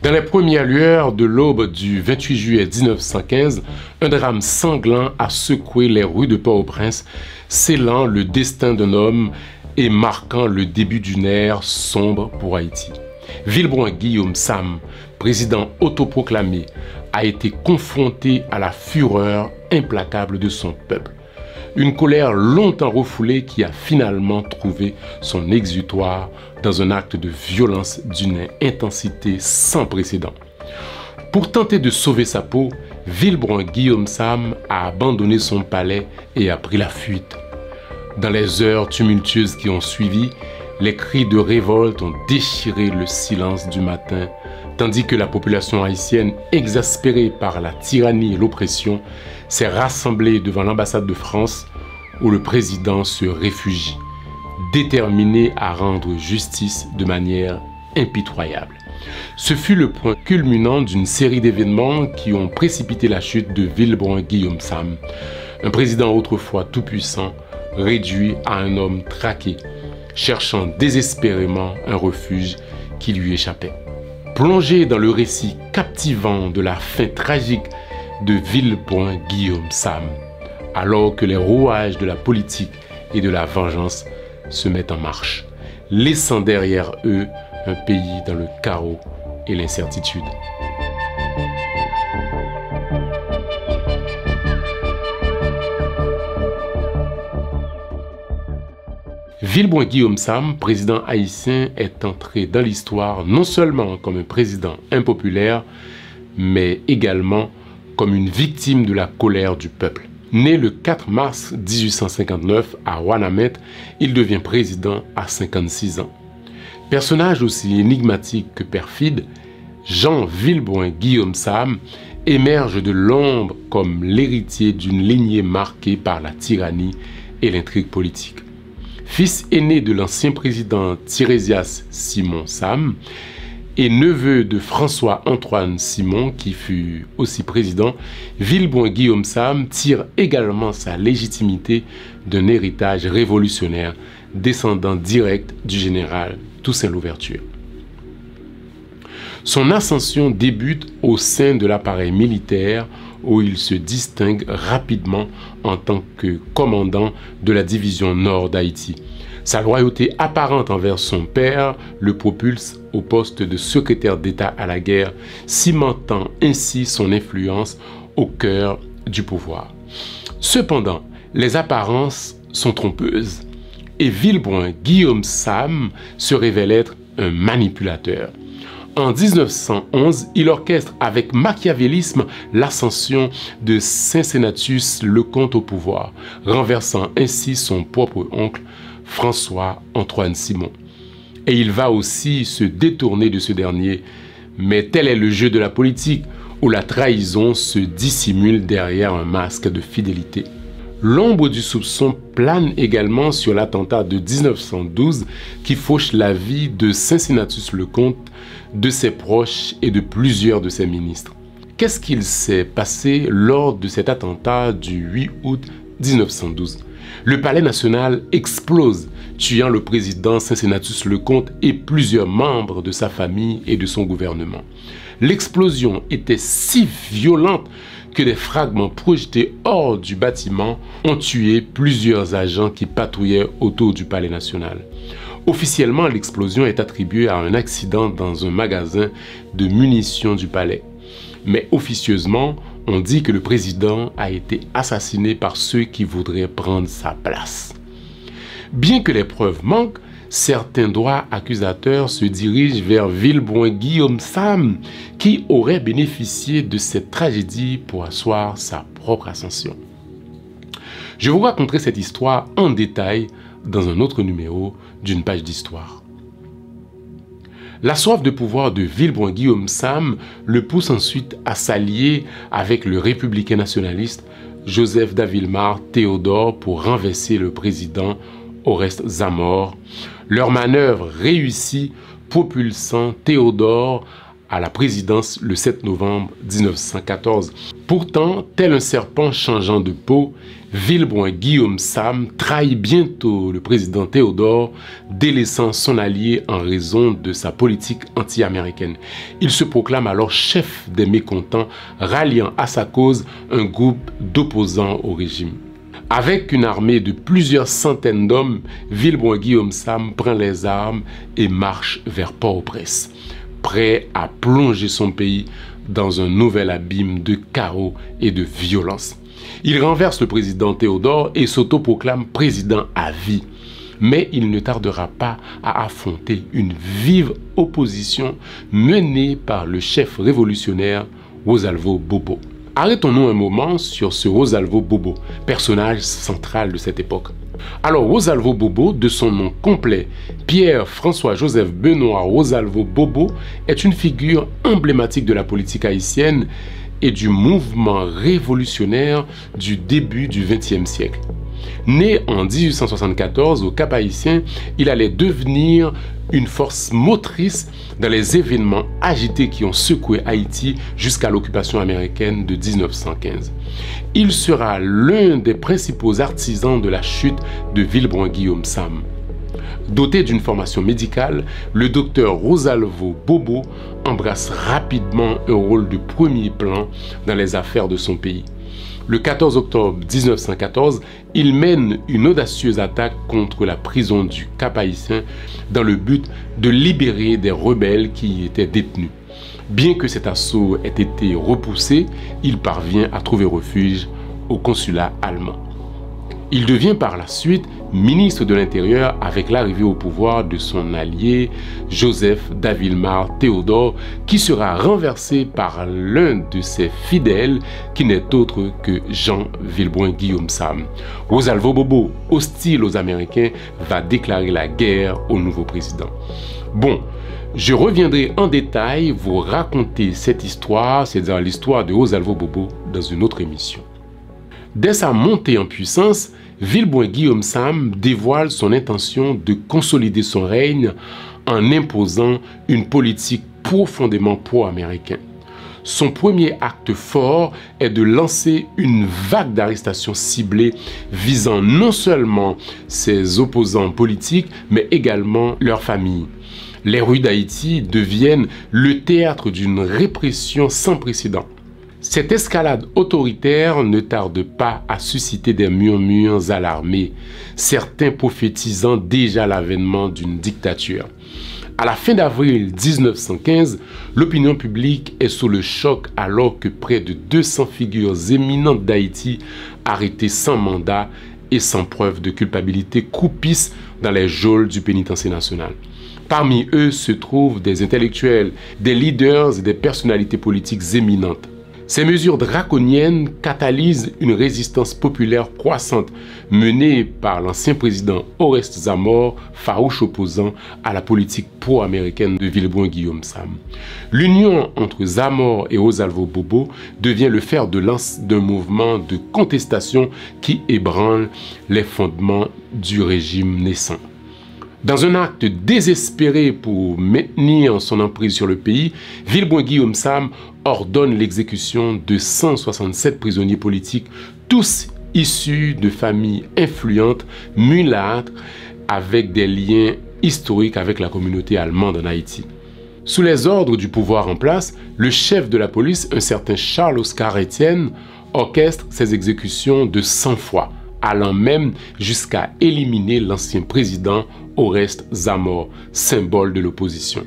Dans les premières lueurs de l'aube du 28 juillet 1915, un drame sanglant a secoué les rues de Port-au-Prince, scellant le destin d'un homme et marquant le début d'une ère sombre pour Haïti. Villebroin Guillaume Sam, président autoproclamé, a été confronté à la fureur implacable de son peuple. Une colère longtemps refoulée qui a finalement trouvé son exutoire dans un acte de violence d'une intensité sans précédent. Pour tenter de sauver sa peau, Villebroin Guillaume Sam a abandonné son palais et a pris la fuite. Dans les heures tumultueuses qui ont suivi, les cris de révolte ont déchiré le silence du matin, tandis que la population haïtienne, exaspérée par la tyrannie et l'oppression, s'est rassemblée devant l'ambassade de France où le président se réfugie, déterminé à rendre justice de manière impitoyable. Ce fut le point culminant d'une série d'événements qui ont précipité la chute de Villebroin Guillaume Sam, un président autrefois tout-puissant, réduit à un homme traqué, cherchant désespérément un refuge qui lui échappait. Plongé dans le récit captivant de la fin tragique de Villebroin Guillaume Sam, alors que les rouages de la politique et de la vengeance se mettent en marche, laissant derrière eux un pays dans le chaos et l'incertitude. Villebroin Guillaume Sam, président haïtien, est entré dans l'histoire non seulement comme un président impopulaire, mais également comme une victime de la colère du peuple. Né le 4 mars 1859 à Ouanamet, il devient président à 56 ans. Personnage aussi énigmatique que perfide, Jean Villebroin Guillaume Sam émerge de l'ombre comme l'héritier d'une lignée marquée par la tyrannie et l'intrigue politique. Fils aîné de l'ancien président Tirésias Simon Sam et neveu de François-Antoine Simon, qui fut aussi président, Villebroin Guillaume Sam tire également sa légitimité d'un héritage révolutionnaire descendant direct du général Toussaint Louverture. Son ascension débute au sein de l'appareil militaire où il se distingue rapidement en tant que commandant de la division nord d'Haïti. Sa loyauté apparente envers son père le propulse au poste de secrétaire d'État à la guerre, cimentant ainsi son influence au cœur du pouvoir. Cependant, les apparences sont trompeuses et Villebroin Guillaume Sam se révèle être un manipulateur. En 1911, il orchestre avec machiavélisme l'ascension de Cincinnatus Lecomte au pouvoir, renversant ainsi son propre oncle François-Antoine Simon. Et il va aussi se détourner de ce dernier, mais tel est le jeu de la politique où la trahison se dissimule derrière un masque de fidélité. L'ombre du soupçon plane également sur l'attentat de 1912 qui fauche la vie de Cincinnatus Lecomte, de ses proches et de plusieurs de ses ministres. Qu'est-ce qu'il s'est passé lors de cet attentat du 8 août 1912? Le palais national explose, tuant le président Cincinnatus Lecomte et plusieurs membres de sa famille et de son gouvernement. L'explosion était si violente que des fragments projetés hors du bâtiment ont tué plusieurs agents qui patrouillaient autour du palais national. Officiellement, l'explosion est attribuée à un accident dans un magasin de munitions du palais. Mais officieusement, on dit que le président a été assassiné par ceux qui voudraient prendre sa place. Bien que les preuves manquent, certains droits accusateurs se dirigent vers Villebroin Guillaume Sam, qui aurait bénéficié de cette tragédie pour asseoir sa propre ascension. Je vous raconterai cette histoire en détail dans un autre numéro d'une page d'histoire. La soif de pouvoir de Villebroin Guillaume Sam le pousse ensuite à s'allier avec le républicain nationaliste Joseph d'Avillemart Théodore pour renverser le président Oreste Zamor. Leur manœuvre réussit, propulsant Théodore à la présidence le 7 novembre 1914. Pourtant, tel un serpent changeant de peau, Villebroin Guillaume Sam trahit bientôt le président Théodore, délaissant son allié en raison de sa politique anti-américaine. Il se proclame alors chef des mécontents, ralliant à sa cause un groupe d'opposants au régime. Avec une armée de plusieurs centaines d'hommes, Villebroin Guillaume Sam prend les armes et marche vers Port-au-Prince, prêt à plonger son pays dans un nouvel abîme de chaos et de violence. Il renverse le président Théodore et s'autoproclame président à vie. Mais il ne tardera pas à affronter une vive opposition menée par le chef révolutionnaire Rosalvo Bobo. Arrêtons-nous un moment sur ce Rosalvo Bobo, personnage central de cette époque. Alors Rosalvo Bobo, de son nom complet, Pierre-François-Joseph Benoît Rosalvo Bobo, est une figure emblématique de la politique haïtienne et du mouvement révolutionnaire du début du XXe siècle. Né en 1874 au Cap-Haïtien, il allait devenir une force motrice dans les événements agités qui ont secoué Haïti jusqu'à l'occupation américaine de 1915. Il sera l'un des principaux artisans de la chute de Villebroin Guillaume Sam. Doté d'une formation médicale, le docteur Rosalvo Bobo embrasse rapidement un rôle de premier plan dans les affaires de son pays. Le 14 octobre 1914, il mène une audacieuse attaque contre la prison du Cap-Haïtien dans le but de libérer des rebelles qui y étaient détenus. Bien que cet assaut ait été repoussé, il parvient à trouver refuge au consulat allemand. Il devient par la suite ministre de l'Intérieur avec l'arrivée au pouvoir de son allié Joseph d'Avillemar Théodore, qui sera renversé par l'un de ses fidèles qui n'est autre que Jean Villebroin Guillaume Sam. Rosalvo Bobo, hostile aux Américains, va déclarer la guerre au nouveau président. Bon, je reviendrai en détail vous raconter cette histoire, c'est-à-dire l'histoire de Rosalvo Bobo, dans une autre émission. Dès sa montée en puissance, Villebroin Guillaume Sam dévoile son intention de consolider son règne en imposant une politique profondément pro-américaine. Son premier acte fort est de lancer une vague d'arrestations ciblées visant non seulement ses opposants politiques, mais également leurs familles. Les rues d'Haïti deviennent le théâtre d'une répression sans précédent. Cette escalade autoritaire ne tarde pas à susciter des murmures alarmés, certains prophétisant déjà l'avènement d'une dictature. À la fin d'avril 1915, l'opinion publique est sous le choc alors que près de 200 figures éminentes d'Haïti, arrêtées sans mandat et sans preuve de culpabilité, croupissent dans les geôles du pénitencier national. Parmi eux se trouvent des intellectuels, des leaders et des personnalités politiques éminentes. Ces mesures draconiennes catalysent une résistance populaire croissante menée par l'ancien président Oreste Zamor, farouche opposant à la politique pro-américaine de Villebroin Guillaume Sam. L'union entre Zamor et Rosalvo Bobo devient le fer de lance d'un mouvement de contestation qui ébranle les fondements du régime naissant. Dans un acte désespéré pour maintenir son emprise sur le pays, Villebroin Guillaume Sam ordonne l'exécution de 167 prisonniers politiques, tous issus de familles influentes, mulâtres, avec des liens historiques avec la communauté allemande en Haïti. Sous les ordres du pouvoir en place, le chef de la police, un certain Charles-Oscar Etienne, orchestre ces exécutions de sang-froid, allant même jusqu'à éliminer l'ancien président Oreste Zamor, symbole de l'opposition.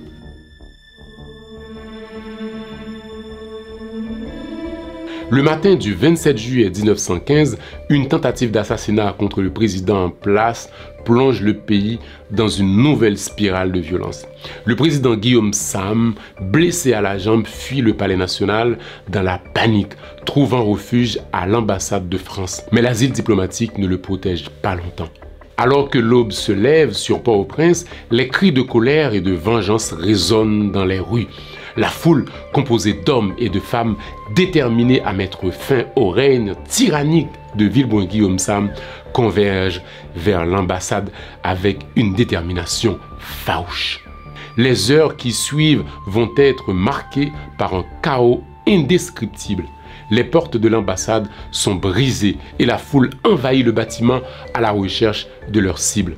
Le matin du 27 juillet 1915, une tentative d'assassinat contre le président en place plonge le pays dans une nouvelle spirale de violence. Le président Guillaume Sam, blessé à la jambe, fuit le palais national dans la panique, trouvant refuge à l'ambassade de France. Mais l'asile diplomatique ne le protège pas longtemps. Alors que l'aube se lève sur Port-au-Prince, les cris de colère et de vengeance résonnent dans les rues. La foule, composée d'hommes et de femmes déterminés à mettre fin au règne tyrannique de Villebroin Guillaume Sam, converge vers l'ambassade avec une détermination farouche. Les heures qui suivent vont être marquées par un chaos indescriptible. Les portes de l'ambassade sont brisées et la foule envahit le bâtiment à la recherche de leur cible.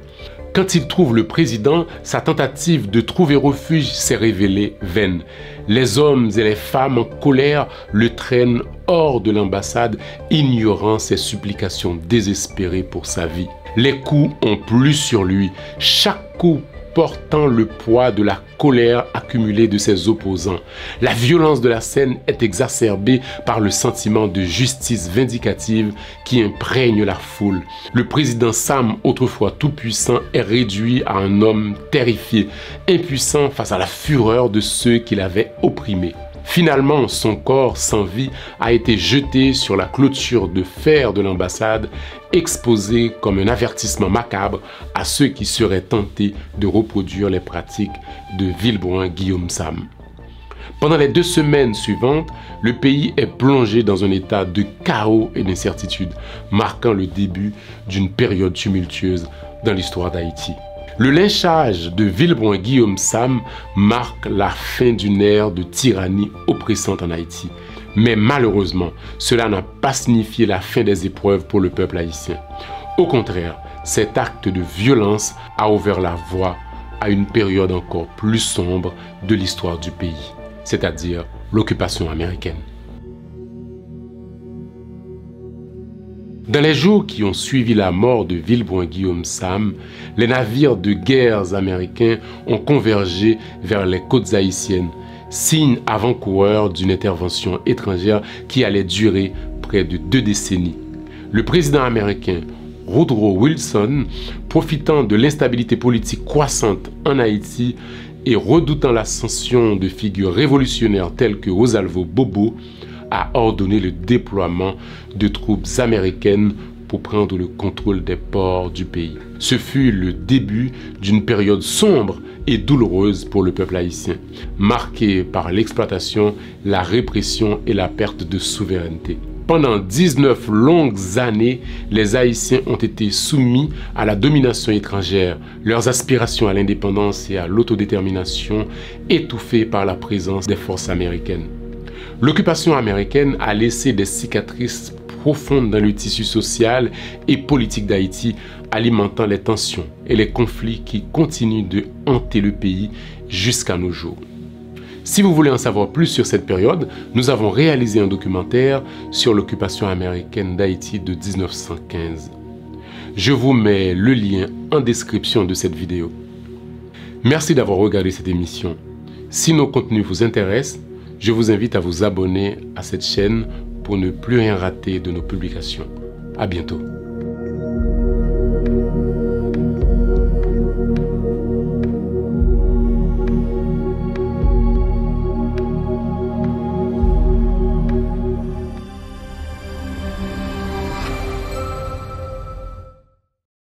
Quand il trouve le président, sa tentative de trouver refuge s'est révélée vaine. Les hommes et les femmes en colère le traînent hors de l'ambassade, ignorant ses supplications désespérées pour sa vie. Les coups ont plu sur lui, chaque coup portant le poids de la colère accumulée de ses opposants. La violence de la scène est exacerbée par le sentiment de justice vindicative qui imprègne la foule. Le président Sam, autrefois tout-puissant, est réduit à un homme terrifié, impuissant face à la fureur de ceux qui l'avaient opprimé. Finalement, son corps sans vie a été jeté sur la clôture de fer de l'ambassade, exposé comme un avertissement macabre à ceux qui seraient tentés de reproduire les pratiques de Villebroin-Guillaume Sam. Pendant les 2 semaines suivantes, le pays est plongé dans un état de chaos et d'incertitude, marquant le début d'une période tumultueuse dans l'histoire d'Haïti. Le lynchage de Villebroin-Guillaume Sam marque la fin d'une ère de tyrannie oppressante en Haïti. Mais malheureusement, cela n'a pas signifié la fin des épreuves pour le peuple haïtien. Au contraire, cet acte de violence a ouvert la voie à une période encore plus sombre de l'histoire du pays, c'est-à-dire l'occupation américaine. Dans les jours qui ont suivi la mort de Villebroin-Guillaume Sam, les navires de guerre américains ont convergé vers les côtes haïtiennes, signe avant-coureur d'une intervention étrangère qui allait durer près de 2 décennies. Le président américain Woodrow Wilson, profitant de l'instabilité politique croissante en Haïti et redoutant l'ascension de figures révolutionnaires telles que Rosalvo Bobo, a ordonné le déploiement de troupes américaines pour prendre le contrôle des ports du pays. Ce fut le début d'une période sombre et douloureuse pour le peuple haïtien, marquée par l'exploitation, la répression et la perte de souveraineté. Pendant 19 longues années, les Haïtiens ont été soumis à la domination étrangère, leurs aspirations à l'indépendance et à l'autodétermination étouffées par la présence des forces américaines. L'occupation américaine a laissé des cicatrices profondes dans le tissu social et politique d'Haïti, alimentant les tensions et les conflits qui continuent de hanter le pays jusqu'à nos jours. Si vous voulez en savoir plus sur cette période, nous avons réalisé un documentaire sur l'occupation américaine d'Haïti de 1915. Je vous mets le lien en description de cette vidéo. Merci d'avoir regardé cette émission. Si nos contenus vous intéressent, je vous invite à vous abonner à cette chaîne pour ne plus rien rater de nos publications. À bientôt.